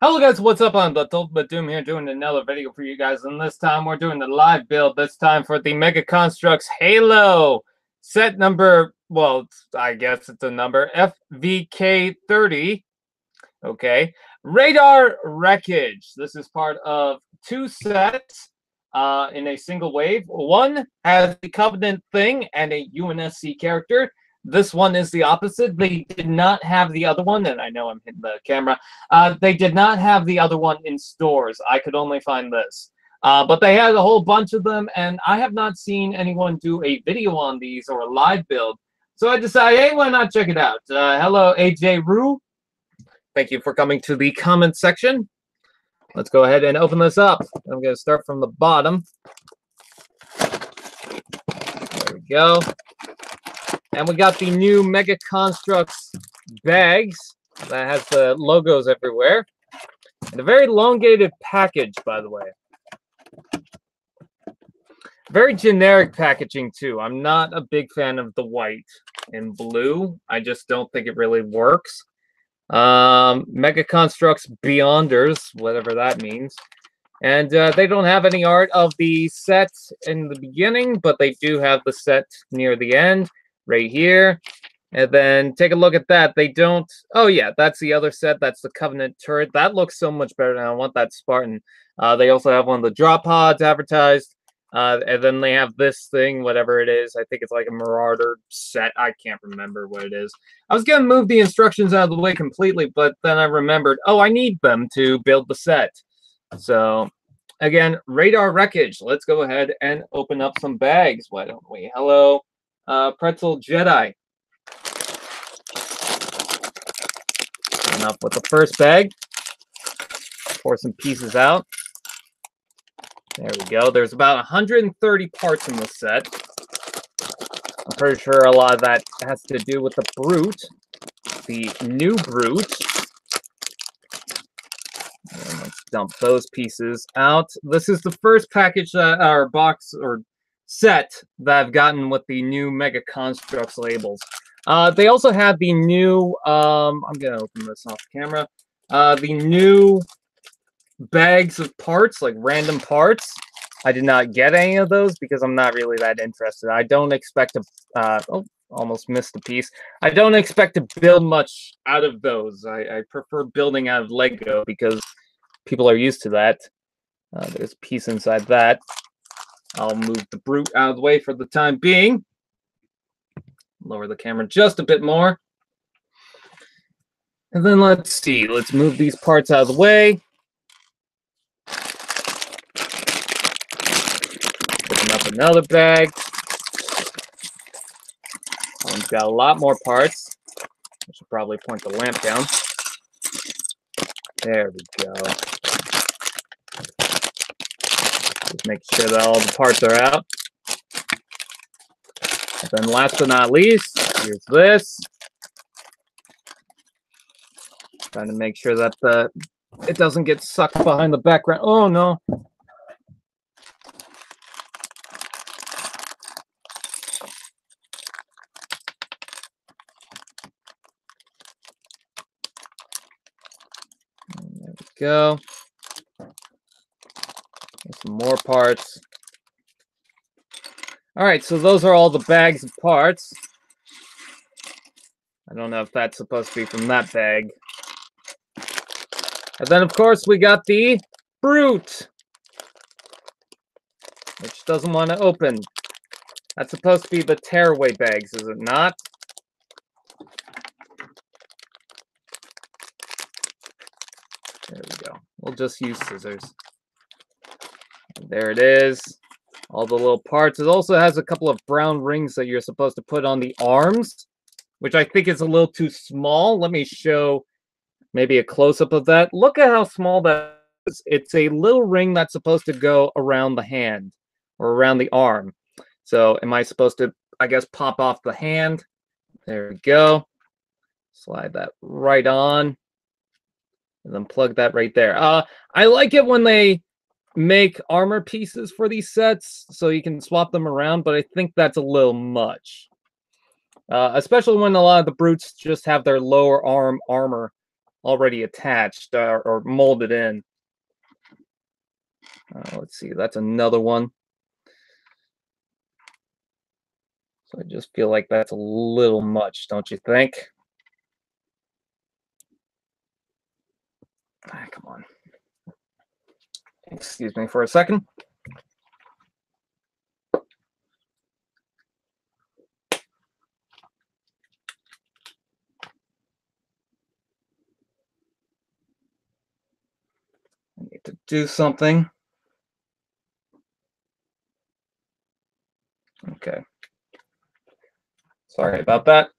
Hello guys, what's up? I'm the Ultimate Doom here doing another video for you guys, and this time we're doing the live build, this time for the Mega Construx Halo set number, well, I guess it's a number, FVK30, okay. Radar Wreckage. This is part of two sets in a single wave. One has the Covenant thing and a UNSC character. This one is the opposite. They did not have the other one, and I know I'm hitting the camera. They did not have the other one in stores. I could only find this. But they had a whole bunch of them, and I have not seen anyone do a video on these or a live build. So I decided, hey, why not check it out? Hello, AJ Rue. Thank you for coming to the comment section. Let's go ahead and open this up. I'm going to start from the bottom. There we go. And we got the new Mega Construx bags that has the logos everywhere. And a very elongated package, by the way. Very generic packaging, too. I'm not a big fan of the white and blue. I just don't think it really works. Mega Construx Beyonders, whatever that means. And they don't have any art of the set in the beginning, but they do have the set near the end. Right here, and then take a look at that. They don't. Oh yeah, that's the other set. That's the Covenant turret. That looks so much better than I want that Spartan. They also have one of the drop pods advertised, and then they have this thing, whatever it is. I think it's like a Marauder set. I can't remember what it is. I was gonna move the instructions out of the way completely, but then I remembered, oh, I need them to build the set. So again, Radar Wreckage. Let's go ahead and open up some bags. Why don't we? Hello. Pretzel Jedi. Open up with the first bag. Pour some pieces out. There we go. There's about 130 parts in the set. I'm pretty sure a lot of that has to do with the Brute. The new Brute. And let's dump those pieces out. This is the first package that, or box, or set that I've gotten with the new Mega Construx labels. They also have the new, I'm going to open this off camera, the new bags of parts, like random parts. I did not get any of those because I'm not really that interested. I don't expect to, oh, almost missed a piece. I don't expect to build much out of those. I prefer building out of Lego because people are used to that. There's a piece inside that. I'll move the Brute out of the way for the time being. Lower the camera just a bit more. And then let's see. Let's move these parts out of the way. Open up another bag. One's got a lot more parts. I should probably point the lamp down. There we go. Just make sure that all the parts are out. And then last but not least, here's this. Trying to make sure that it doesn't get sucked behind the background. Oh no. There we go. Some more parts. All right, so those are all the bags of parts. I don't know if that's supposed to be from that bag. And then, of course, we got the Brute, which doesn't want to open. That's supposed to be the tearaway bags, is it not? There we go. We'll just use scissors. There it is. All the little parts. It also has a couple of brown rings that you're supposed to put on the arms, which I think is a little too small. Let me show maybe a close-up of that. Look at how small that is. It's a little ring that's supposed to go around the hand or around the arm. So am I supposed to, I guess, pop off the hand? There we go. Slide that right on. And then plug that right there. I like it when they make armor pieces for these sets so you can swap them around, but I think that's a little much. Especially when a lot of the Brutes just have their lower arm armor already attached or molded in. Let's see, that's another one. So I just feel like that's a little much, don't you think? Come on. Excuse me for a second. I need to do something. Okay. Sorry about that.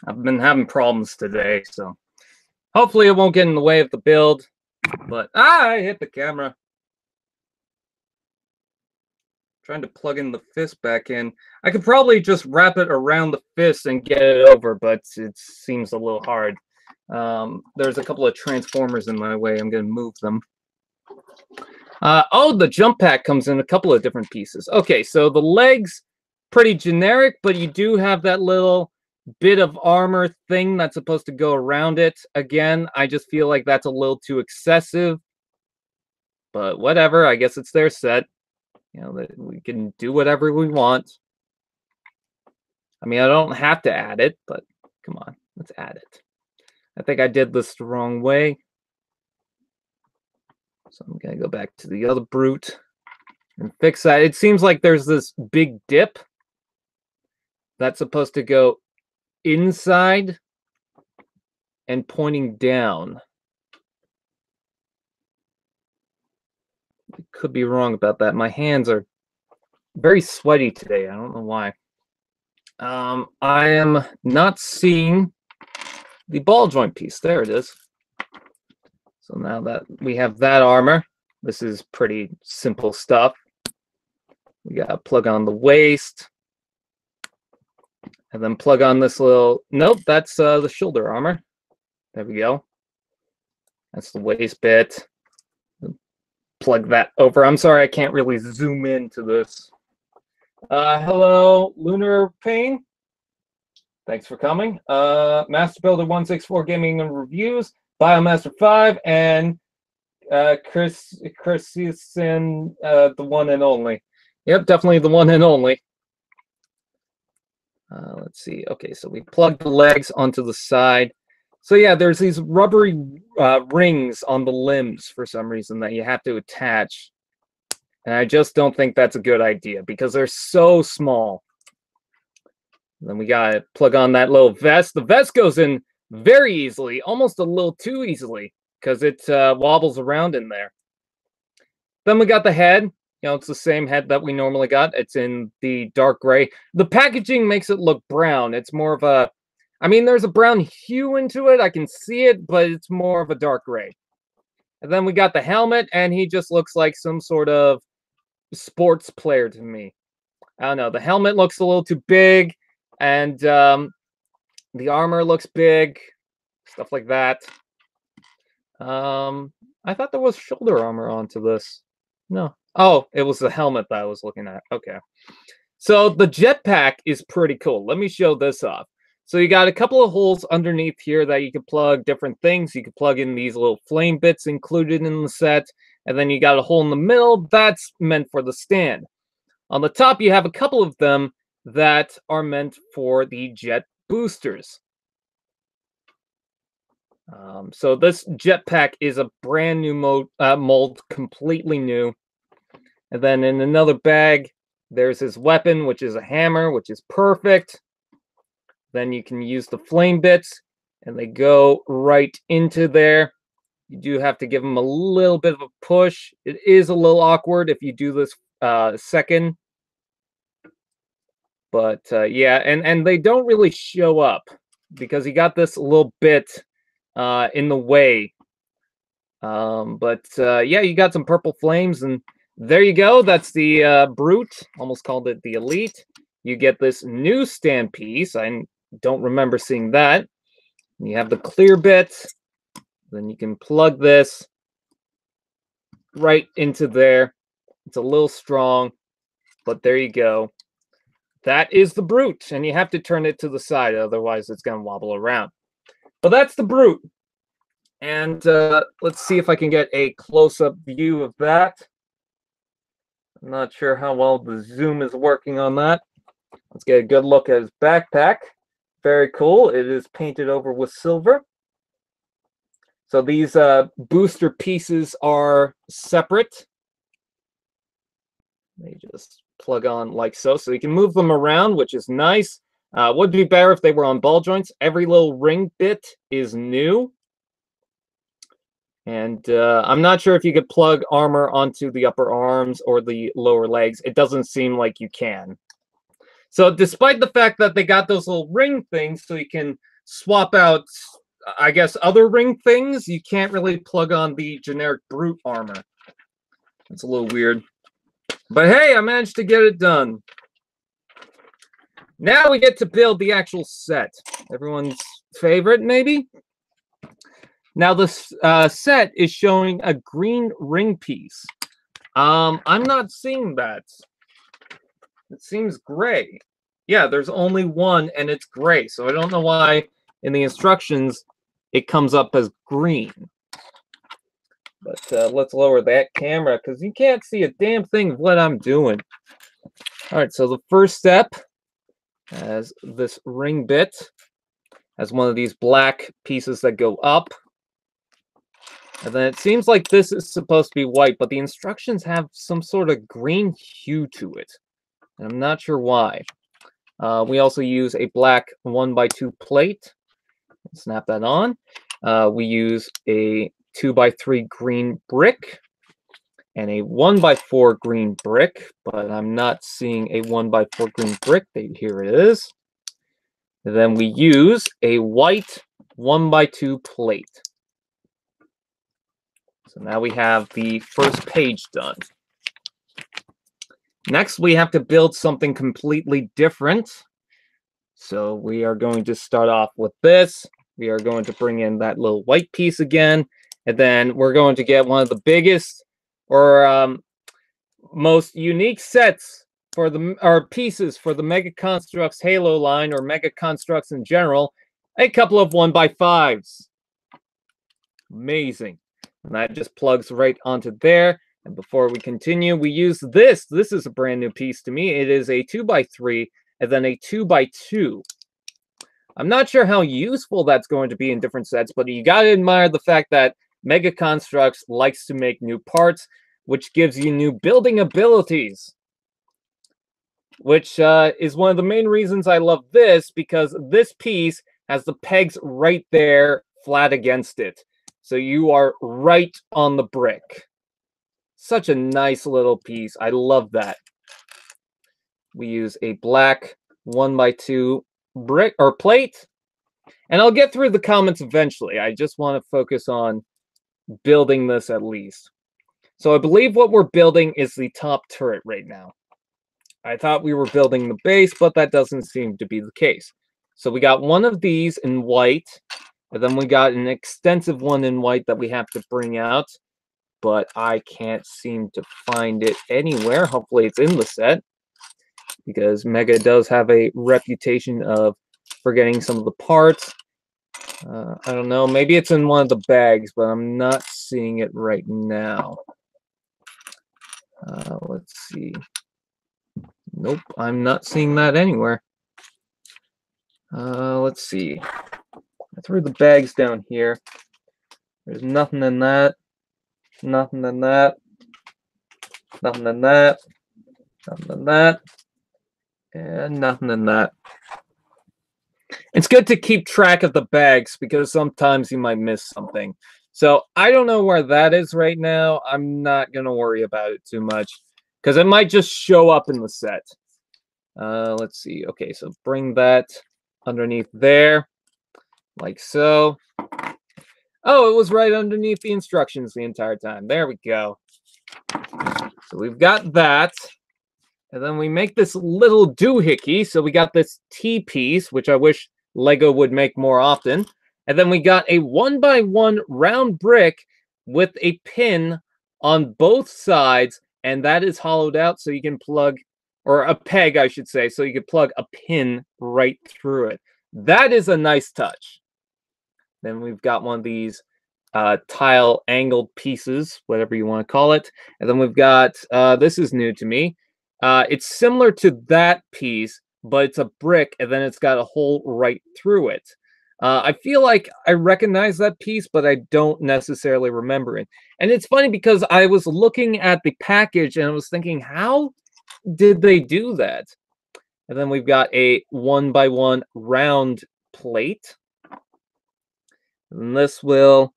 I've been having problems today, so hopefully it won't get in the way of the build. But I hit the camera. Trying to plug in the fist back in. I could probably just wrap it around the fist and get it over, but it seems a little hard. There's a couple of transformers in my way. I'm going to move them. Oh, the jump pack comes in a couple of different pieces. Okay, so the legs, pretty generic, but you do have that little bit of armor thing that's supposed to go around it. Again, I just feel like that's a little too excessive. But whatever, I guess it's their set. You know, that we can do whatever we want. I mean, I don't have to add it, but come on, let's add it. I think I did this the wrong way. So I'm going to go back to the other brute and fix that. It seems like there's this big dip that's supposed to go inside and pointing down. I could be wrong about that. My hands are very sweaty today. I don't know why. I am not seeing the ball joint piece. There it is. So now that we have that armor, this is pretty simple stuff. We got to plug on the waist. And then plug on this little... Nope, that's the shoulder armor. There we go. That's the waist bit. Plug that over. I'm sorry, I can't really zoom into this. Hello, Lunar Pain. Thanks for coming. Master Builder 164 Gaming and Reviews, Biomaster 5, and Chris Christensen, the one and only. Yep, definitely the one and only. Let's see. Okay, so we plug the legs onto the side. So yeah, there's these rubbery rings on the limbs for some reason that you have to attach. And I just don't think that's a good idea because they're so small. And then we gotta plug on that little vest. The vest goes in very easily, almost a little too easily, because it wobbles around in there. Then we got the head. You know, it's the same head that we normally got. It's in the dark gray. The packaging makes it look brown. It's more of a... I mean, there's a brown hue into it. I can see it, but it's more of a dark gray. And then we got the helmet, and he just looks like some sort of sports player to me. I don't know. The helmet looks a little too big, and the armor looks big, stuff like that. I thought there was shoulder armor onto this. No. Oh, it was the helmet that I was looking at. Okay. So the jetpack is pretty cool. Let me show this off. So you got a couple of holes underneath here that you can plug different things. You can plug in these little flame bits included in the set. And then you got a hole in the middle. That's meant for the stand. On the top, you have a couple of them that are meant for the jet boosters. So this jetpack is a brand new mold, completely new. And then in another bag, there's his weapon, which is a hammer, which is perfect. Then you can use the flame bits, and they go right into there. You do have to give them a little bit of a push. It is a little awkward if you do this second. But yeah, and they don't really show up because you got this little bit in the way. Yeah, you got some purple flames, and there you go. That's the Brute. Almost called it the Elite. You get this new stand piece. I don't remember seeing that. You have the clear bit. Then you can plug this right into there. It's a little strong, but there you go. That is the Brute, and you have to turn it to the side, otherwise it's going to wobble around. But that's the Brute. And let's see if I can get a close-up view of that. I'm not sure how well the zoom is working on that. Let's get a good look at his backpack. Very cool. It is painted over with silver. So these booster pieces are separate. They just plug on like so. So you can move them around, which is nice. Would be better if they were on ball joints. Every little ring bit is new. And I'm not sure if you could plug armor onto the upper arms or the lower legs. It doesn't seem like you can. So despite the fact that they got those little ring things so you can swap out, I guess, other ring things, you can't really plug on the generic brute armor. It's a little weird. But hey, I managed to get it done. Now we get to build the actual set. Everyone's favorite, maybe? Now this set is showing a green ring piece. I'm not seeing that. It seems gray. Yeah, there's only one and it's gray. So I don't know why in the instructions it comes up as green. But let's lower that camera because you can't see a damn thing of what I'm doing. All right, so the first step has this ring bit. Has one of these black pieces that go up. And then it seems like this is supposed to be white, but the instructions have some sort of green hue to it. And I'm not sure why. We also use a black 1x2 plate. Snap that on. We use a 2x3 green brick and a 1x4 green brick, but I'm not seeing a 1x4 green brick. Here it is. And then we use a white 1x2 plate. So now we have the first page done. Next, we have to build something completely different. So we are going to start off with this. We are going to bring in that little white piece again. And then we're going to get one of the biggest or most unique sets for the pieces for the Mega Construx Halo line or Mega Construx in general. A couple of 1x5s. Amazing. And that just plugs right onto there. And before we continue, we use this. This is a brand new piece to me. It is a 2x3 and then a 2x2. I'm not sure how useful that's going to be in different sets, but you got to admire the fact that Mega Construx likes to make new parts, which gives you new building abilities. Which is one of the main reasons I love this, because this piece has the pegs right there, flat against it. So you are right on the brick. Such a nice little piece. I love that. We use a black 1x2 brick or plate. And I'll get through the comments eventually. I just want to focus on building this at least. So I believe what we're building is the top turret right now. I thought we were building the base, but that doesn't seem to be the case. So we got one of these in white, and then we got an extensive one in white that we have to bring out, but I can't seem to find it anywhere. Hopefully it's in the set, because Mega does have a reputation of forgetting some of the parts. I don't know, maybe it's in one of the bags, but I'm not seeing it right now. Let's see. Nope, I'm not seeing that anywhere. Let's see. I threw the bags down here. There's nothing in that. Nothing in that. Nothing in that. Nothing in that. And nothing in that. It's good to keep track of the bags because sometimes you might miss something. So I don't know where that is right now. I'm not going to worry about it too much because it might just show up in the set. Let's see. Okay, so bring that underneath there, like so. Oh, it was right underneath the instructions the entire time. There we go. So we've got that. And then we make this little doohickey. So we got this T-piece, which I wish Lego would make more often. And then we got a 1x1 round brick with a pin on both sides. And that is hollowed out so you can plug, or a peg, I should say, so you can plug a pin right through it. That is a nice touch. Then we've got one of these tile angled pieces, whatever you want to call it. And then we've got, this is new to me. It's similar to that piece, but it's a brick, and then it's got a hole right through it. I feel like I recognize that piece, but I don't necessarily remember it. And it's funny because I was looking at the package and I was thinking, how did they do that? And then we've got a 1x1 round plate. And this will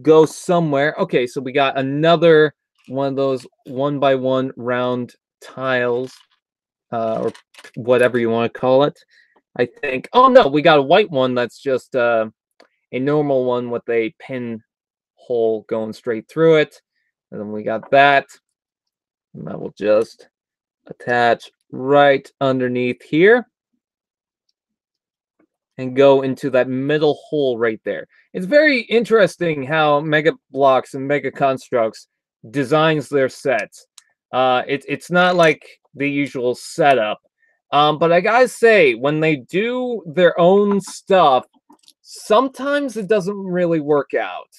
go somewhere. Okay, so we got another one of those 1x1 round tiles, or whatever you want to call it. I think. Oh no, we got a white one that's just a normal one with a pin hole going straight through it. And then we got that. And that will just attach right underneath here and go into that middle hole right there. It's very interesting how Mega Bloks and Mega Construx designs their sets. It's not like the usual setup. But I gotta say, when they do their own stuff, sometimes it doesn't really work out.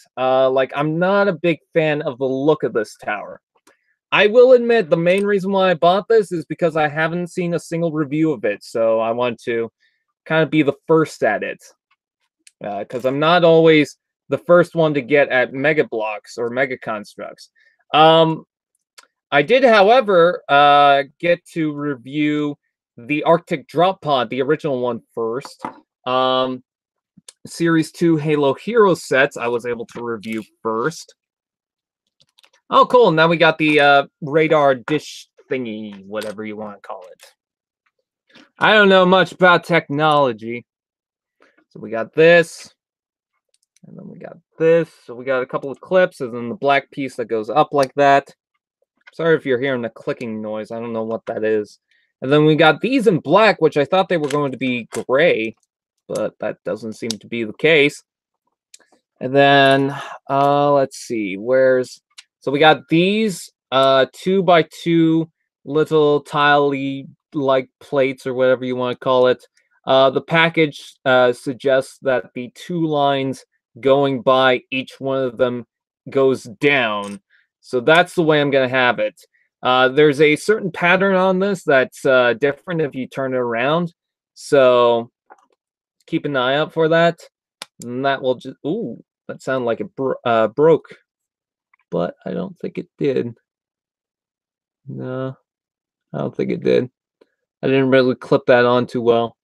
Like, I'm not a big fan of the look of this tower. I will admit the main reason why I bought this is because I haven't seen a single review of it, so I want to kind of be the first at it. Because I'm not always the first one to get at Mega Bloks or Mega Construx. I did, however, get to review the Arctic Drop Pod, the original one, first. Series 2 Halo Heroes sets I was able to review first. Oh, cool. Now we got the radar dish thingy, whatever you want to call it. I don't know much about technology. So we got this. And then we got this. So we got a couple of clips, and then the black piece that goes up like that. Sorry if you're hearing the clicking noise. I don't know what that is. And then we got these in black, which I thought they were going to be gray, but that doesn't seem to be the case. And then, let's see, so we got these 2x2 little tile-y like plates, or whatever you want to call it. The package suggests that the 2 lines going by each one of them goes down. So that's the way I'm going to have it. There's a certain pattern on this that's different if you turn it around. So keep an eye out for that. And that will just... Ooh, that sounded like it broke. But I don't think it did. No, I don't think it did. I didn't really clip that on too well.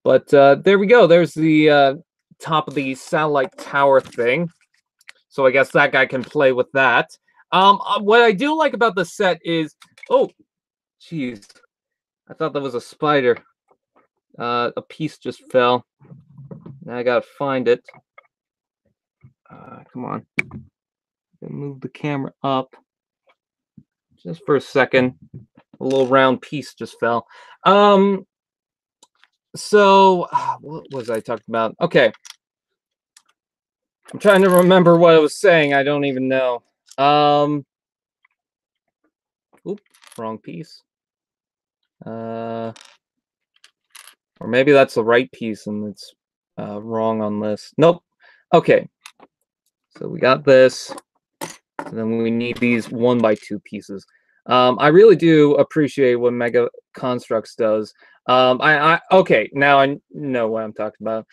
But there we go. There's the top of the satellite tower thing. So I guess that guy can play with that. What I do like about the set is... Oh, jeez. I thought that was a spider. A piece just fell. Now I gotta find it. Come on. Move the camera up. Just for a second. A little round piece just fell. So, what was I talking about? Okay. I'm trying to remember what I was saying. I don't even know. Oop, wrong piece. Or maybe that's the right piece and it's wrong on this. Nope. Okay. So we got this. And then we need these 1x2 pieces. I really do appreciate what Mega Construx does. Okay, now I know what I'm talking about.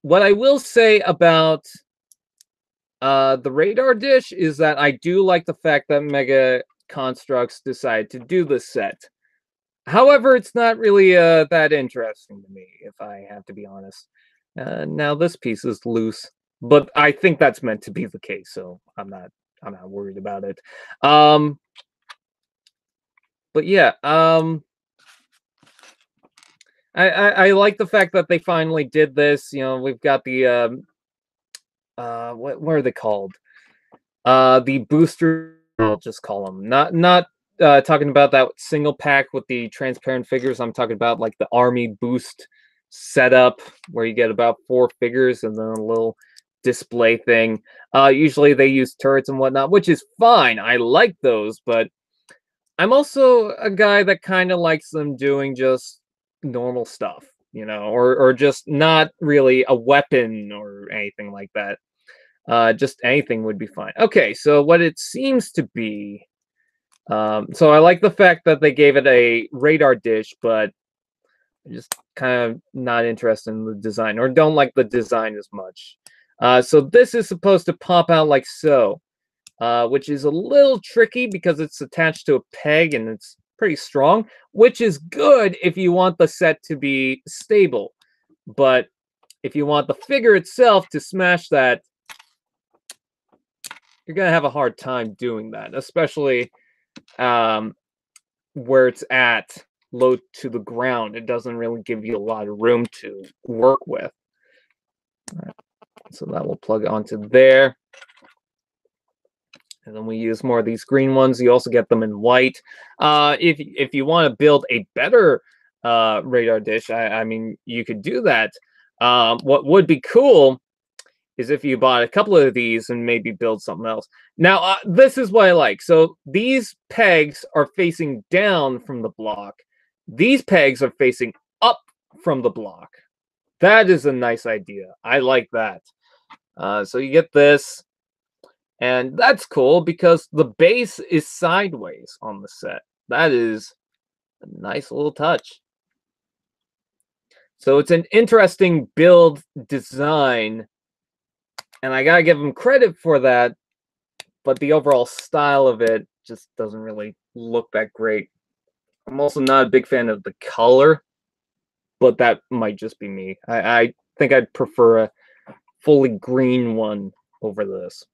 What I will say about the radar dish is that I do like the fact that Mega Construx decided to do this set. However, it's not really that interesting to me, if I have to be honest. Now this piece is loose, but I think that's meant to be the case, so I'm not worried about it. But yeah, I like the fact that they finally did this. You know, we've got the what are they called? The booster. I'll just call them. Not talking about that single pack with the transparent figures. I'm talking about like the army boost setup where you get about 4 figures and then a little display thing. Usually they use turrets and whatnot, which is fine. I like those, but I'm also a guy that kind of likes them doing just normal stuff, you know, or just not really a weapon or anything like that. Just anything would be fine. Okay, so what it seems to be, so I like the fact that they gave it a radar dish, but I'm just kind of not interested in the design, or don't like the design as much. So this is supposed to pop out like so, which is a little tricky because it's attached to a peg and it's pretty strong, which is good if you want the set to be stable. But if you want the figure itself to smash that, you're going to have a hard time doing that, especially where it's at low to the ground. It doesn't really give you a lot of room to work with. All right. So that will plug onto there. And then we use more of these green ones. You also get them in white. If you want to build a better radar dish, I mean, you could do that. What would be cool is if you bought a couple of these and maybe build something else. Now, this is what I like. So these pegs are facing down from the block. These pegs are facing up from the block. That is a nice idea. I like that. So you get this. And that's cool because the base is sideways on the set. That is a nice little touch. So it's an interesting build design. And I gotta give them credit for that, but the overall style of it just doesn't really look that great. I'm also not a big fan of the color, but that might just be me. I think I'd prefer a fully green one over this.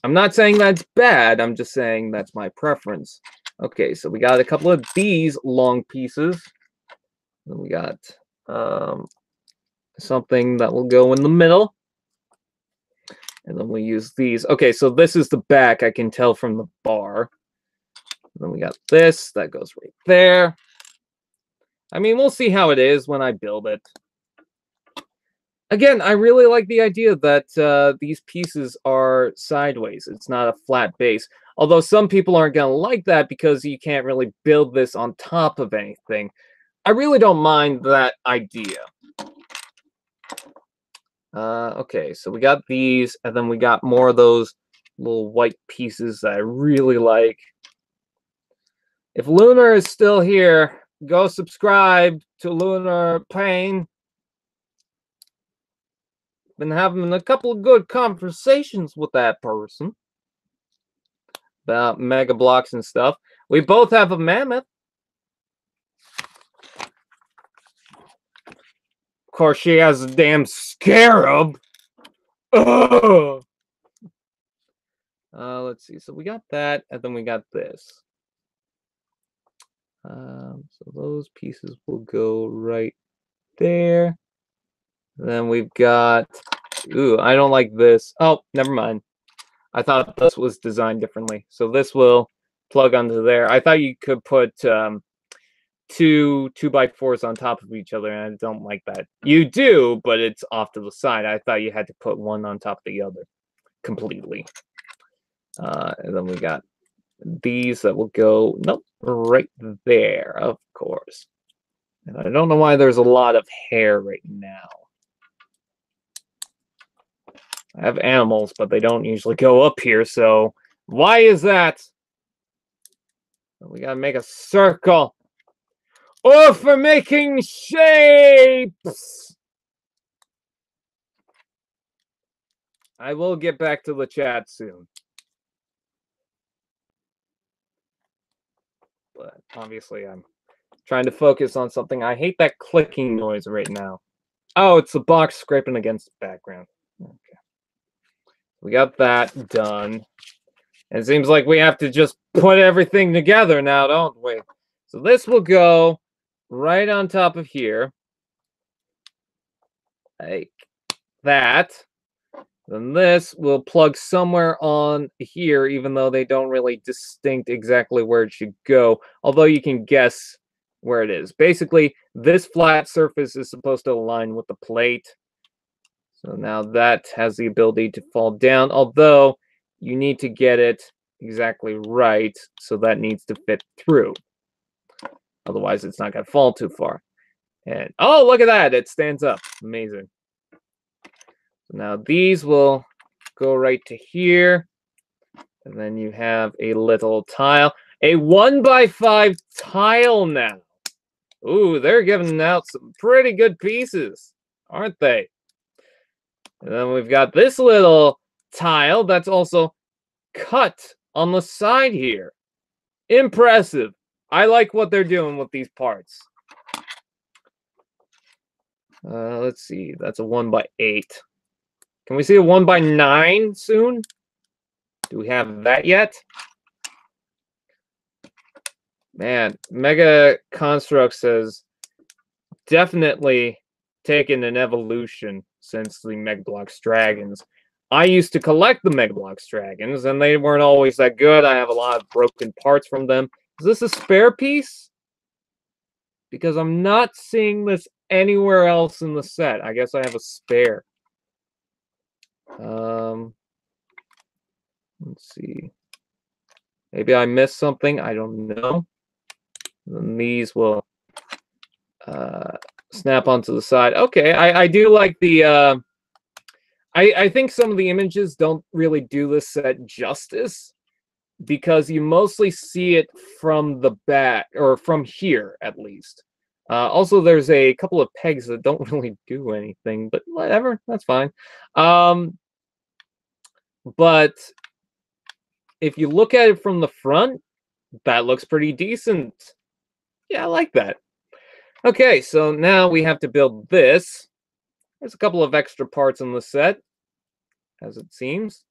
I'm not saying that's bad, I'm just saying that's my preference. Okay, so we got a couple of these long pieces. Then we got something that will go in the middle. And then we use these. Okay, so this is the back, I can tell from the bar. And then we got this, that goes right there. I mean, we'll see how it is when I build it. Again, I really like the idea that these pieces are sideways. It's not a flat base. Although some people aren't going to like that because you can't really build this on top of anything. I really don't mind that idea. Okay, so we got these, and then we got more of those little white pieces that I really like. If Lunar is still here, go subscribe to Lunar Pain. Been having a couple of good conversations with that person about Mega Blocks and stuff. We both have a mammoth. Of course, she has a damn scarab. Ugh. Let's see. So we got that, and then we got this. So those pieces will go right there. Then we've got, ooh, I don't like this. Oh, never mind. I thought this was designed differently. So this will plug onto there. I thought you could put two 2x4s on top of each other, and I don't like that. You do, but it's off to the side. I thought you had to put one on top of the other completely. And then we got these that will go, nope, right there, of course. And I don't know why there's a lot of hair right now. I have animals, but they don't usually go up here, so why is that? We gotta make a circle. Or for making shapes! I will get back to the chat soon. But obviously I'm trying to focus on something. I hate that clicking noise right now. Oh, it's the box scraping against the background. Okay. We got that done. And it seems like we have to just put everything together now, don't we? So this will go right on top of here. Like that. Then this will plug somewhere on here, even though they don't really distinct exactly where it should go. Although you can guess where it is. Basically, this flat surface is supposed to align with the plate. So now that has the ability to fall down, although you need to get it exactly right, so that needs to fit through. Otherwise, it's not going to fall too far. And oh, look at that! It stands up. Amazing. So now these will go right to here. And then you have a little tile. A 1x5 tile now. Ooh, they're giving out some pretty good pieces, aren't they? And then we've got this little tile that's also cut on the side here. Impressive. I like what they're doing with these parts. Let's see. That's a 1x8. Can we see a 1x9 soon? Do we have that yet? Man, Mega Construx has definitely taken an evolution since the Megablox Dragons. I used to collect the Megablox Dragons, and they weren't always that good. I have a lot of broken parts from them. Is this a spare piece? Because I'm not seeing this anywhere else in the set. I guess I have a spare. Let's see. Maybe I missed something. I don't know. And these will snap onto the side. Okay, I do like the... I think some of the images don't really do this set justice, because you mostly see it from the back, or from here, at least. Also, there's a couple of pegs that don't really do anything, but whatever, that's fine. But if you look at it from the front, that looks pretty decent. Yeah, I like that. Okay, so now we have to build this. There's a couple of extra parts in the set, as it seems.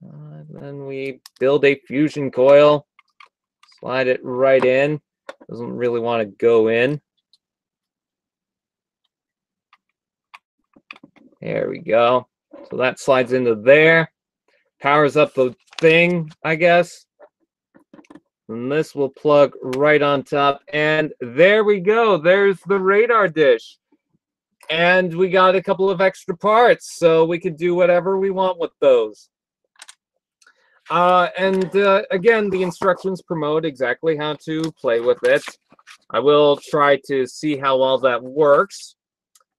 Then we build a fusion coil. Slide it right in. Doesn't really want to go in. There we go. So that slides into there. Powers up the thing, I guess. And this will plug right on top. And there we go. There's the radar dish. And we got a couple of extra parts, so we could do whatever we want with those. Again, the instructions promote exactly how to play with it. I will try to see how well that works.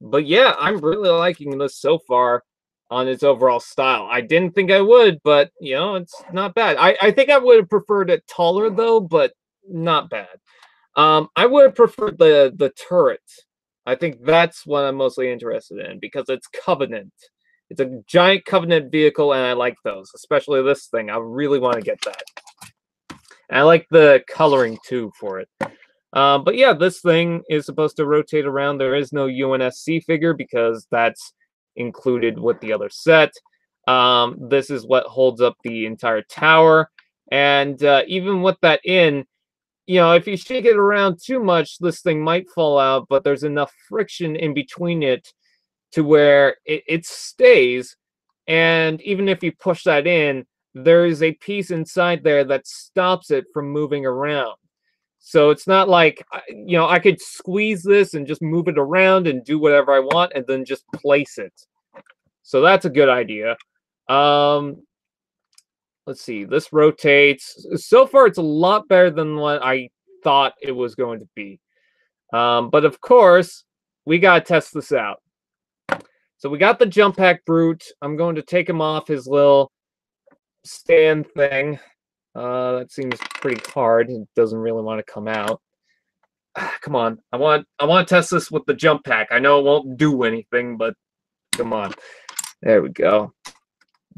But yeah, I'm really liking this so far on its overall style. I didn't think I would, but, you know, it's not bad. I think I would have preferred it taller, though, but not bad. I would have preferred the turret. I think that's what I'm mostly interested in, because it's Covenant. It's a giant Covenant vehicle, and I like those, especially this thing. I really want to get that. And I like the coloring, too, for it. But yeah, this thing is supposed to rotate around. There is no UNSC figure, because that's included with the other set. This is what holds up the entire tower. And even with that in, you know, if you shake it around too much, this thing might fall out, but there's enough friction in between it to where it stays. And even if you push that in, there is a piece inside there that stops it from moving around. So it's not like, you know, I could squeeze this and just move it around and do whatever I want and then just place it. So that's a good idea. Let's see, this rotates. So far, it's a lot better than what I thought it was going to be. But of course, we got to test this out. So we got the Jetpack Brute. I'm going to take him off his little stand thing. That seems pretty hard. It doesn't really want to come out. Come on. I want to test this with the Jetpack. I know it won't do anything, but come on. There we go.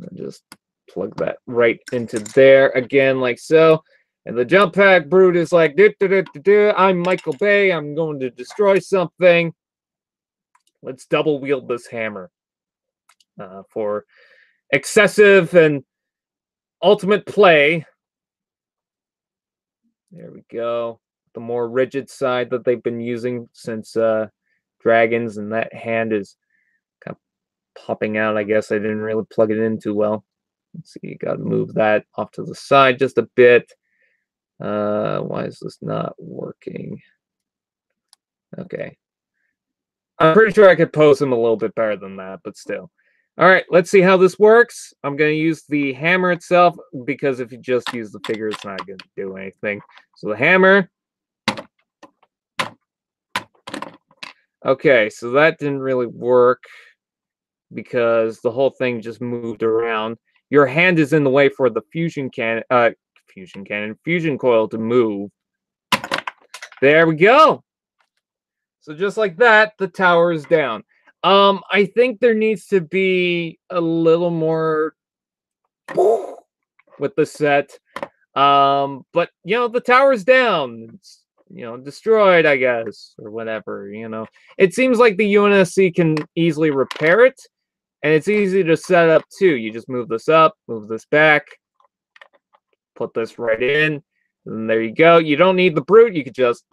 I'll just plug that right into there again, like so. And the Jetpack Brute is like, I'm Michael Bay. I'm going to destroy something. Let's double wield this hammer for excessive and ultimate play. There we go. The more rigid side that they've been using since Dragons, and that hand is kind of popping out. I guess I didn't really plug it in too well. Let's see, you got to move that off to the side just a bit. Why is this not working? Okay. I'm pretty sure I could pose him a little bit better than that, but still. All right, let's see how this works. I'm going to use the hammer itself, because if you just use the figure, it's not going to do anything. So the hammer. Okay, so that didn't really work. because the whole thing just moved around. Your hand is in the way for the fusion coil to move. There we go. So just like that, the tower is down. I think there needs to be a little more with the set. But the tower's down. It's destroyed, I guess, or whatever. It seems like the UNSC can easily repair it, and it's easy to set up too. You just move this up, move this back, put this right in, and there you go. You don't need the brute. You could just,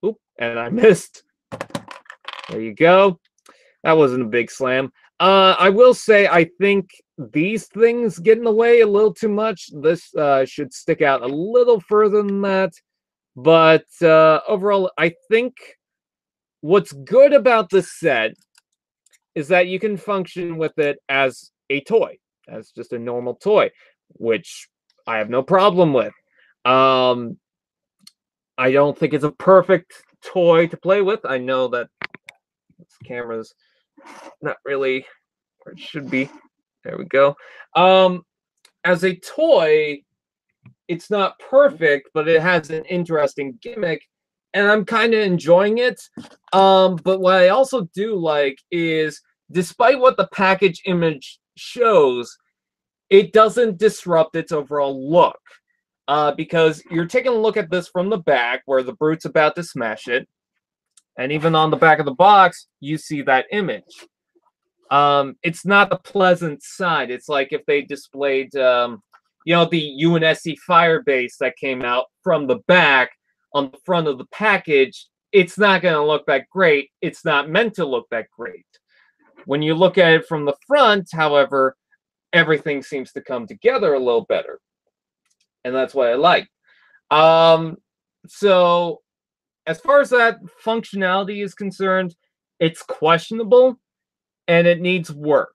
oop, and I missed. There you go. That wasn't a big slam. I will say, I think these things get in the way a little too much. This should stick out a little further than that. But overall, I think what's good about this set is that you can function with it as a toy, as just a normal toy, which I have no problem with. I don't think it's a perfect toy to play with. I know that this camera's not really where it should be. There we go. As a toy, it's not perfect, but it has an interesting gimmick, and I'm kind of enjoying it. But what I also do like is, despite what the package image shows, it doesn't disrupt its overall look. Because you're taking a look at this from the back, where the brute's about to smash it, and even on the back of the box, you see that image. It's not a pleasant sight. It's like if they displayed, the UNSC Firebase that came out from the back on the front of the package. It's not going to look that great. It's not meant to look that great. When you look at it from the front, however, everything seems to come together a little better. And that's what I like. So as far as that functionality is concerned, it's questionable and it needs work.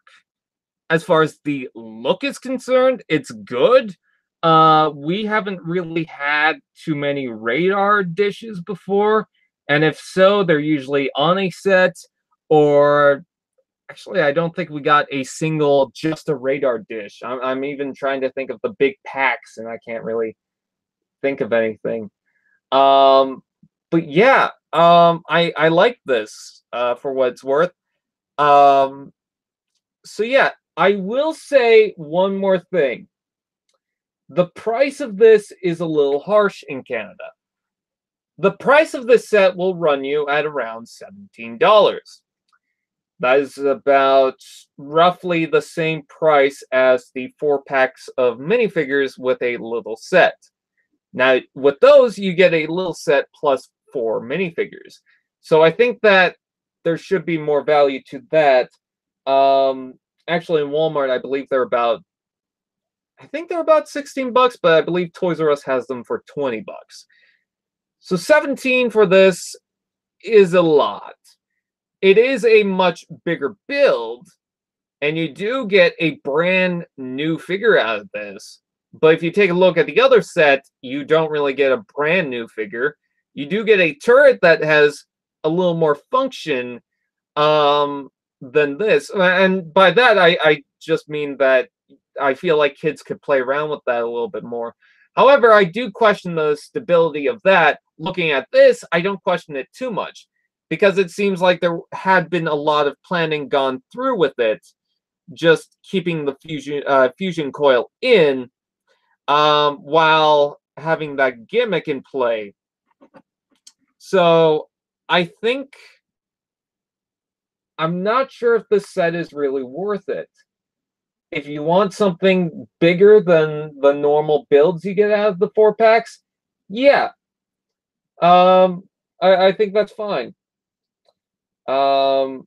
As far as the look is concerned, it's good. We haven't really had too many radar dishes before, and if so, they're usually on a set, or actually, I don't think we got a single just a radar dish. I'm even trying to think of the big packs, and I can't really think of anything. But yeah, I like this for what it's worth. So yeah, I will say one more thing. The price of this is a little harsh in Canada. The price of this set will run you at around $17. That is about roughly the same price as the 4 packs of minifigures with a little set. Now, with those, you get a little set plus 4 minifigures. So I think that there should be more value to that. Actually, in Walmart, I believe they're about 16 bucks, but I believe Toys R Us has them for 20 bucks. So 17 for this is a lot. It is a much bigger build, and you do get a brand new figure out of this. But if you take a look at the other set, you don't really get a brand new figure. You do get a turret that has a little more function than this. And by that, I just mean that I feel like kids could play around with that a little bit more. However, I do question the stability of that. Looking at this, I don't question it too much, because it seems like there had been a lot of planning gone through with it, just keeping the fusion coil in while having that gimmick in play. So I think, I'm not sure if this set is really worth it. If you want something bigger than the normal builds you get out of the 4 packs, yeah. I think that's fine. I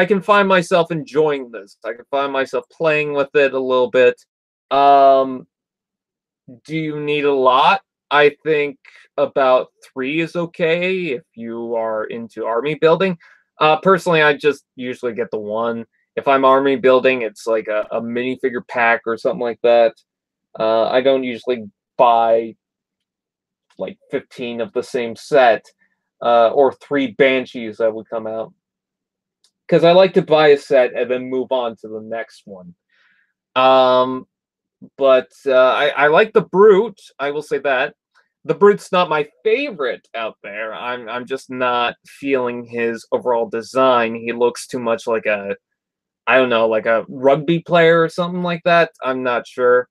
can find myself enjoying this. I can find myself playing with it a little bit. Do you need a lot? I think about 3 is okay if you are into army building. Personally, I just usually get the 1. If I'm army building, it's like a minifigure pack or something like that. I don't usually buy like 15 of the same set, or 3 Banshees that would come out. because I like to buy a set and then move on to the next one. But I like the Brute. I will say that the Brute's not my favorite out there. I'm just not feeling his overall design. He looks too much like a, I don't know, like a rugby player or something like that. I'm not sure.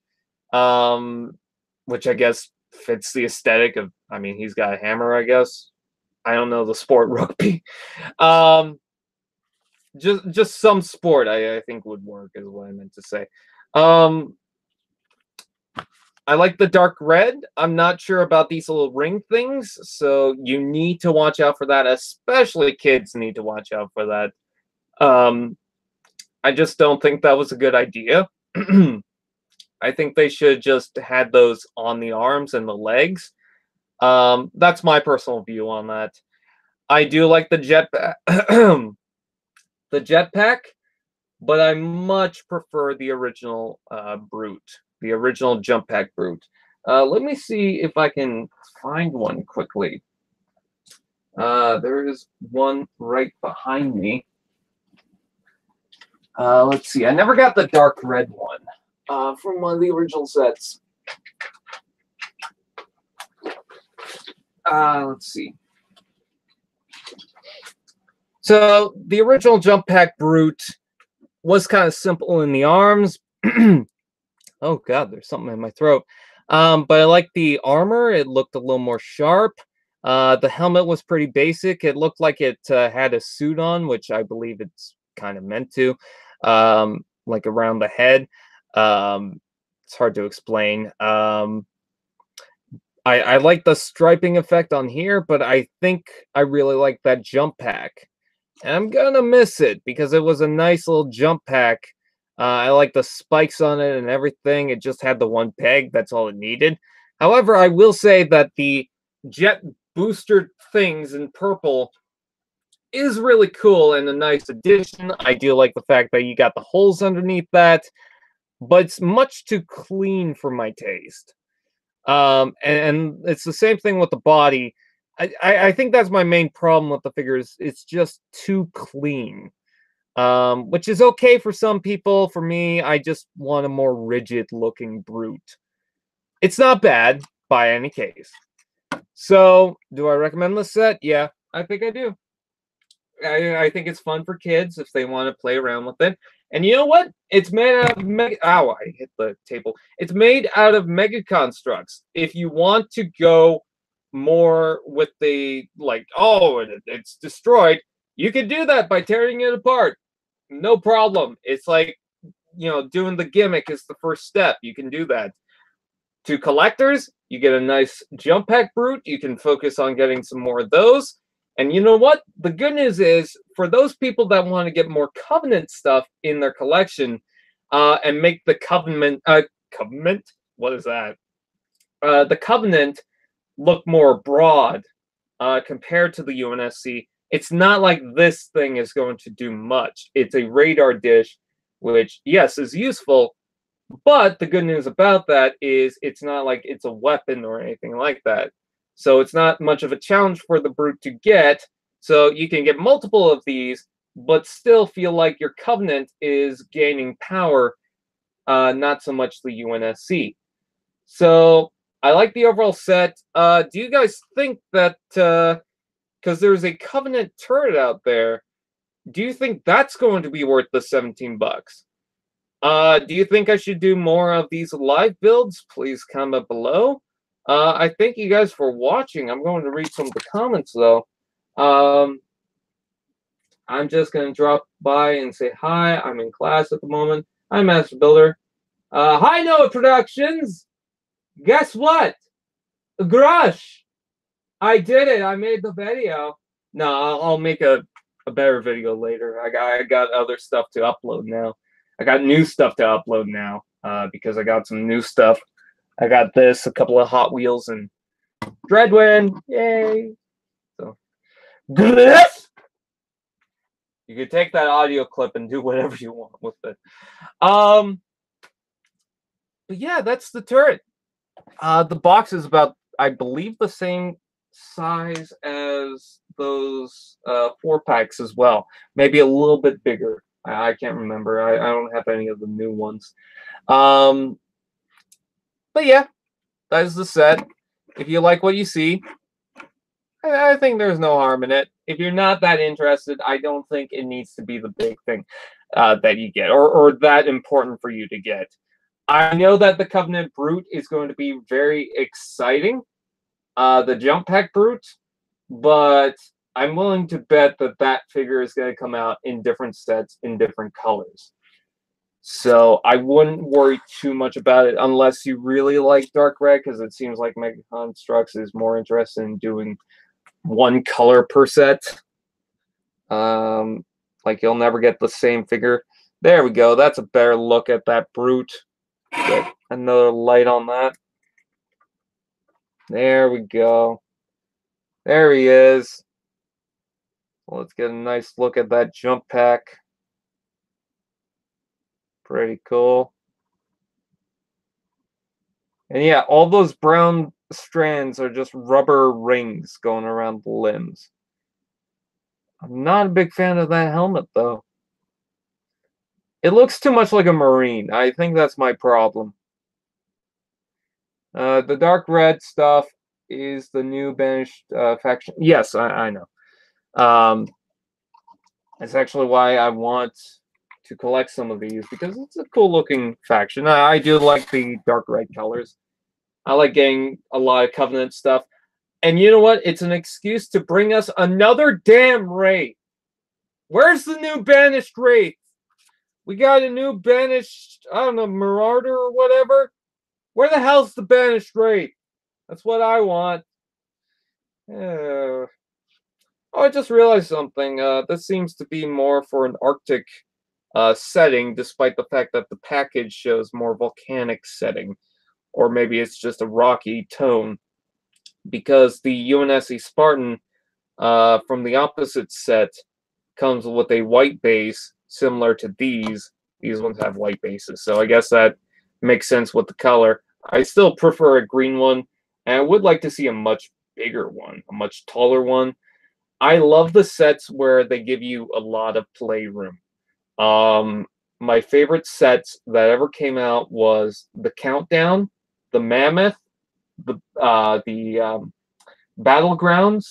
Which I guess fits the aesthetic of. I mean, he's got a hammer, I guess. I don't know the sport rugby. Just some sport I think would work is what I meant to say. I like the dark red. I'm not sure about these little ring things, so you need to watch out for that. Especially kids need to watch out for that. I just don't think that was a good idea. I think they should just had those on the arms and the legs. That's my personal view on that. I do like the jetpack, the jetpack, but I much prefer the original Brute, the original jump pack Brute. Let me see if I can find one quickly. There is one right behind me. Let's see. I never got the dark red one from one of the original sets. Let's see. So the original jump pack Brute was kind of simple in the arms. Oh god, there's something in my throat. But I like the armor. It looked a little more sharp. The helmet was pretty basic. It looked like it had a suit on, which I believe it's kind of meant to, like around the head. It's hard to explain. I like the striping effect on here, but I think I really like that jump pack. And I'm gonna miss it because it was a nice little jump pack. I like the spikes on it and everything. It just had the one peg. That's all it needed. However, I will say that the jet booster things in purple is really cool and a nice addition. I do like the fact that you got the holes underneath that, but it's much too clean for my taste. And it's the same thing with the body. I think that's my main problem with the figures. It's just too clean, which is okay for some people. For me, I just want a more rigid looking Brute. It's not bad by any case. So, do I recommend this set? Yeah, I think I do. I think it's fun for kids if they want to play around with it. And you know what? It's made out of ow, I hit the table. It's made out of Mega Construx. If you want to go more with the like, oh, it's destroyed, you can do that by tearing it apart. No problem. It's like, you know, doing the gimmick is the first step. You can do that. To collectors, you get a nice jump pack Brute. You can focus on getting some more of those. And you know what? The good news is, for those people that want to get more Covenant stuff in their collection, and make the Covenant, what is that? The Covenant look more broad, compared to the UNSC. It's not like this thing is going to do much. It's a radar dish, which, yes, is useful, but the good news about that is it's not like it's a weapon or anything like that. So it's not much of a challenge for the Brute to get. So you can get multiple of these, but still feel like your Covenant is gaining power, not so much the UNSC. So I like the overall set. Do you guys think that, because there's a Covenant turret out there, do you think that's going to be worth the 17 bucks? Do you think I should do more of these live builds? Please comment below. I thank you guys for watching. I'm going to read some of the comments, though. I'm just going to drop by and say hi. I'm in class at the moment. Hi, Master Builder. Hi, Noah Productions. Guess what? Grush. I did it. I made the video. No, I'll make a better video later. I got other stuff to upload now. I got new stuff to upload now, because I got some new stuff. I got this, a couple of Hot Wheels, and Dreadwind. Yay! So, this. You can take that audio clip and do whatever you want with it. But yeah, that's the turret. The box is about, I believe, the same size as those 4-packs as well. Maybe a little bit bigger. I can't remember. I don't have any of the new ones. But yeah, that is the set. If you like what you see, I think there's no harm in it. If you're not that interested, I don't think it needs to be the big thing that you get, or that important for you to get. I know that the Covenant Brute is going to be very exciting, the Jump Pack Brute, but I'm willing to bet that that figure is going to come out in different sets in different colors. So I wouldn't worry too much about it unless you really like Dark Red, because it seems like Mega Construx is more interested in doing one color per set. Like you'll never get the same figure. There we go. That's a better look at that Brute. Get another light on that. There we go. There he is. Let's get a nice look at that Jump Pack. Pretty cool. And yeah, all those brown strands are just rubber rings going around the limbs. I'm not a big fan of that helmet, though. It looks too much like a Marine. I think that's my problem. The dark red stuff is the new banished faction. Yes, I know. That's actually why I want to collect some of these, because it's a cool looking faction. I do like the dark red colors. I like getting a lot of Covenant stuff. And you know what? It's an excuse to bring us another damn Wraith. Where's the new banished Wraith? We got a new banished, I don't know, Marauder or whatever. Where the hell's the banished Wraith? That's what I want. Oh, I just realized something. This seems to be more for an Arctic setting, despite the fact that the package shows more volcanic setting. Or maybe it's just a rocky tone. Because the UNSC Spartan from the opposite set comes with a white base, similar to these. These ones have white bases, so I guess that makes sense with the color. I still prefer a green one, and I would like to see a much bigger one, a much taller one. I love the sets where they give you a lot of playroom. My favorite sets that ever came out was the Countdown, the Mammoth, the Battlegrounds,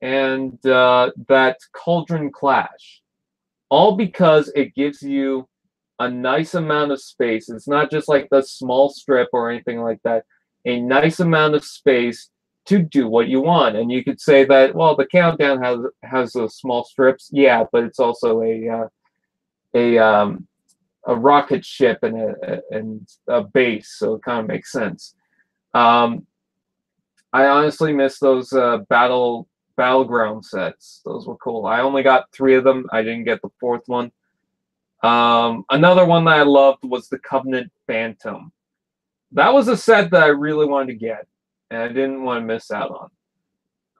and that Cauldron Clash. All because it gives you a nice amount of space. It's not just like the small strip or anything like that. A nice amount of space to do what you want. And you could say that, well, the Countdown has those small strips. Yeah, but it's also a rocket ship and a base, so it kind of makes sense. I honestly miss those battleground sets. Those were cool. I only got 3 of them. I didn't get the 4th one. Another one that I loved was the Covenant Phantom. That was a set that I really wanted to get, and I didn't want to miss out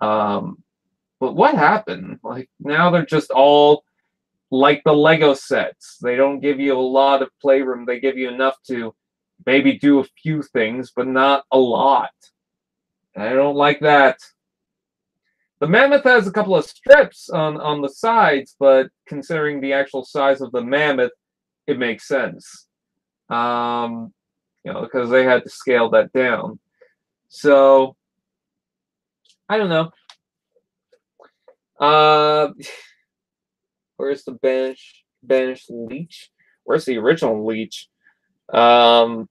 on. But what happened? Like, now they're just all like the Lego sets. They don't give you a lot of playroom. They give you enough to maybe do a few things, but not a lot. I don't like that. The Mammoth has a couple of strips on the sides, but considering the actual size of the Mammoth, it makes sense. Because they had to scale that down. So, I don't know. Where's the banished Leech? Where's the original Leech? But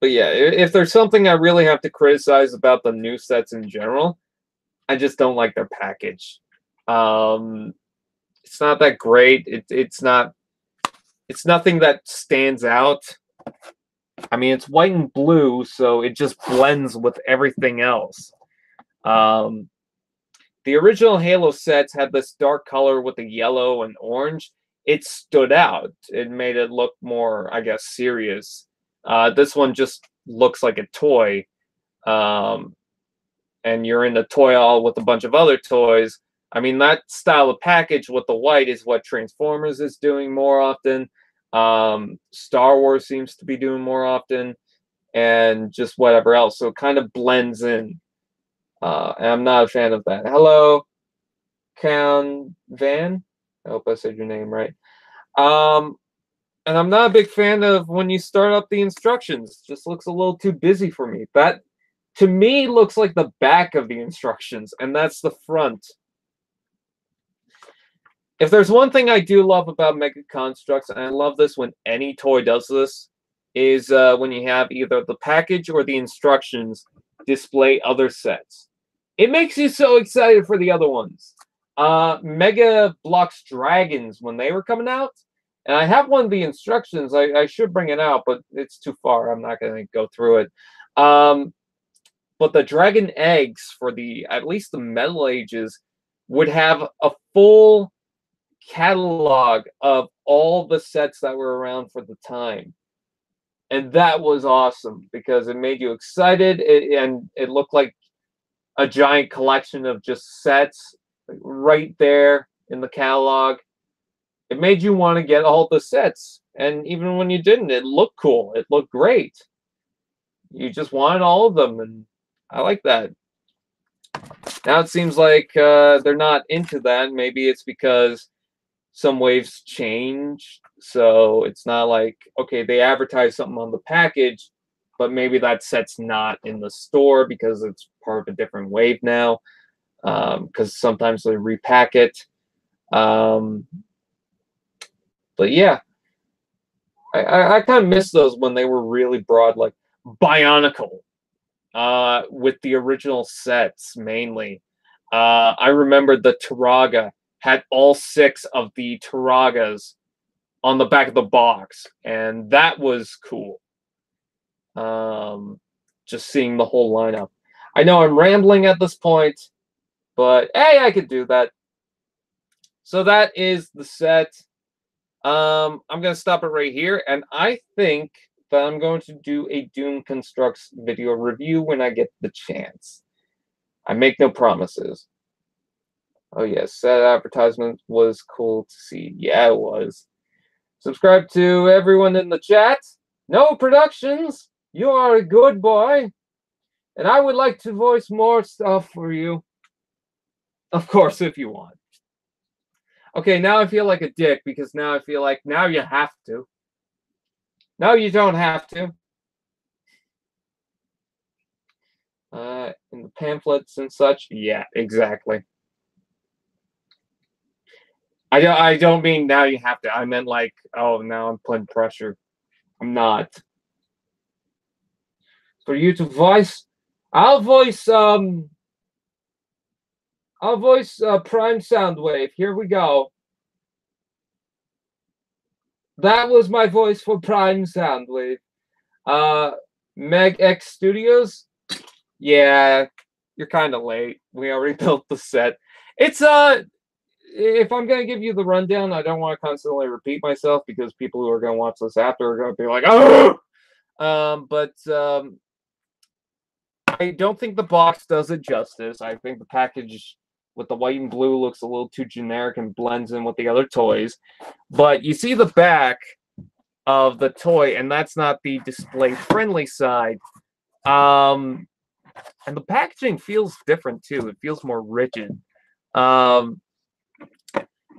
yeah, if there's something I really have to criticize about the new sets in general, I just don't like their package. It's not that great. It's nothing that stands out. I mean, it's white and blue, so it just blends with everything else. The original Halo sets had this dark color with the yellow and orange. It stood out. It made it look more, I guess, serious. This one just looks like a toy. And you're in the toy aisle with a bunch of other toys. I mean, that style of package with the white is what Transformers is doing more often. Star Wars seems to be doing more often. And just whatever else. So it kind of blends in. And I'm not a fan of that. Hello, Count Van. I hope I said your name right. Um, and I'm not a big fan of when you start up the instructions. It just looks a little too busy for me. That, to me, looks like the back of the instructions, and that's the front. If there's one thing I do love about Mega Construx, and I love this when any toy does this, is when you have either the package or the instructions display other sets. It makes you so excited for the other ones. Mega Bloks Dragons, when they were coming out, and I have one of the instructions. I should bring it out, but it's too far. I'm not going to go through it. But the Dragon Eggs for at least the Metal Ages would have a full catalog of all the sets that were around for the time. And that was awesome because it made you excited, and it looked like a giant collection of just sets right there in the catalog. It made you want to get all the sets, and even when you didn't, it looked cool. It looked great. You just wanted all of them, and I like that. Now it seems like they're not into that. Maybe it's because some waves change, so it's not like, okay, they advertise something on the package, but maybe that set's not in the store because it's part of a different wave now, because sometimes they repack it. But yeah, I kind of miss those when they were really broad, like Bionicle, with the original sets mainly. I remember the Turaga had all 6 of the Turagas on the back of the box, and that was cool. Just seeing the whole lineup. I know I'm rambling at this point, but hey, I could do that. So that is the set. I'm going to stop it right here, and I think that I'm going to do a Doom Construx video review when I get the chance. I make no promises. Oh yes, that advertisement was cool to see. Yeah, it was. Subscribe to everyone in the chat. No Productions, you are a good boy. And I would like to voice more stuff for you. Of course, if you want. Okay, now I feel like a dick because now I feel like now you have to. No, you don't have to. In the pamphlets and such. Yeah, exactly. I don't mean now you have to. I meant like, oh, now I'm putting pressure. I'm not. For you to voice, I'll voice Prime Soundwave. Here we go. That was my voice for Prime Soundwave. Meg X Studios. Yeah, you're kind of late. We already built the set. It's if I'm gonna give you the rundown, I don't want to constantly repeat myself because people who are gonna watch this after are gonna be like, oh. I don't think the box does it justice. I think the package with the white and blue looks a little too generic and blends in with the other toys. But you see the back of the toy, and that's not the display-friendly side. And the packaging feels different, too. It feels more rigid.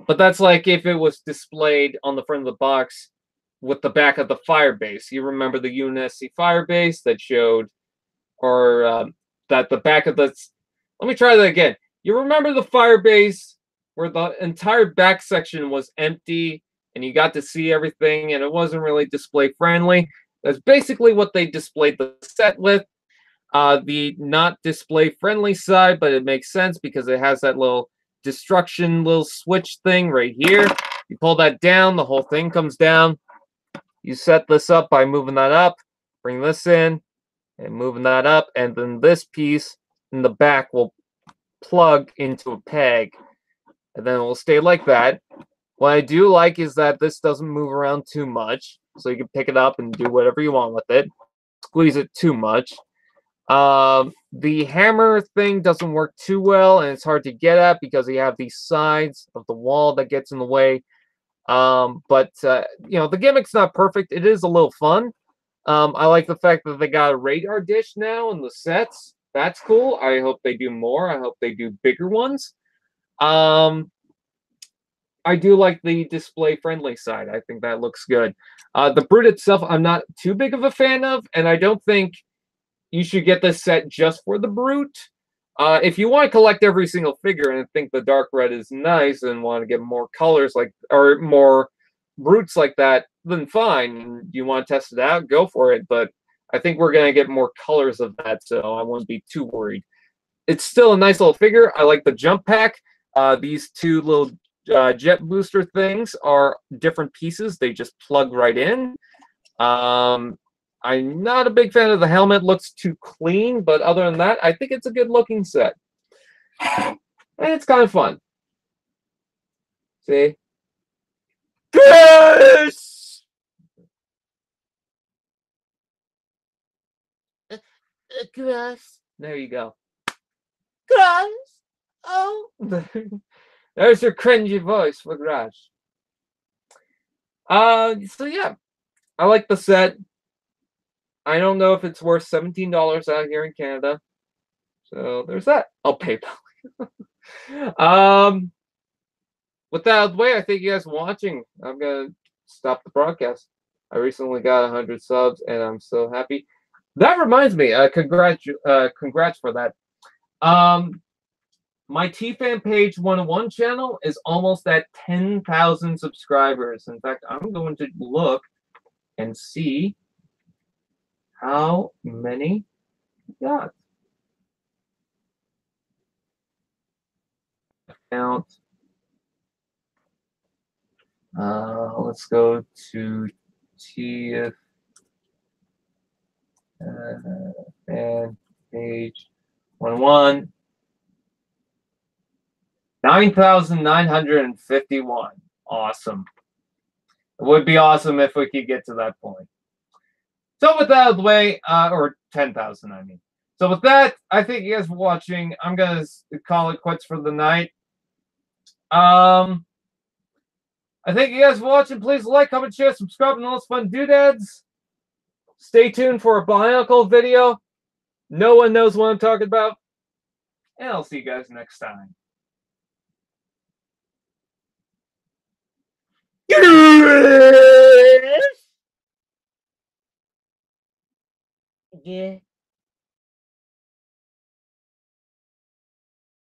But that's like if it was displayed on the front of the box with the back of the Firebase. You remember the UNSC Firebase that showed, or that the back of the... Let me try that again. You remember the Firebase where the entire back section was empty and you got to see everything and it wasn't really display friendly? That's basically what they displayed the set with. The not display friendly side, but it makes sense because it has that little destruction little switch thing right here. You pull that down, the whole thing comes down. You set this up by moving that up, bring this in, and moving that up, and then this piece in the back will plug into a peg, and then it will stay like that. What I do like is that this doesn't move around too much, so you can pick it up and do whatever you want with it. Squeeze it too much. The hammer thing doesn't work too well, and it's hard to get at because you have these sides of the wall that gets in the way. But you know, the gimmick's not perfect. It is a little fun. I like the fact that they got a radar dish now in the sets. That's cool. I hope they do more. I hope they do bigger ones. I do like the display-friendly side. I think that looks good. The Brute itself, I'm not too big of a fan of, and I don't think you should get this set just for the Brute. If you want to collect every single figure and think the dark red is nice and want to get more colors or more Brutes like that, then fine. You want to test it out, go for it. But I think we're going to get more colors of that, so I wouldn't be too worried. It's still a nice little figure. I like the jump pack. These two little jet booster things are different pieces. They just plug right in. I'm not a big fan of the helmet. Looks too clean, but other than that, I think it's a good looking set. And it's kind of fun. See? Yes! Grass. There you go. Grass. Oh. There's your cringy voice for grass. So yeah. I like the set. I don't know if it's worth $17 out here in Canada. So there's that. I'll PayPal. With that out of the way, I thank you guys for watching. I'm gonna stop the broadcast. I recently got 100 subs, and I'm so happy. That reminds me, congrats for that. My T-Fan Page 101 channel is almost at 10,000 subscribers. In fact, I'm going to look and see how many we got. Count. Let's go to T-Fan Page 101. 9,951. Awesome. It would be awesome if we could get to that point. So with that out of the way, or 10,000, I mean. So with that, I thank you guys for watching. I'm going to call it quits for the night. I thank you guys for watching. Please like, comment, share, subscribe, and all those fun doodads. Stay tuned for a Bionicle video. No one knows what I'm talking about. And I'll see you guys next time.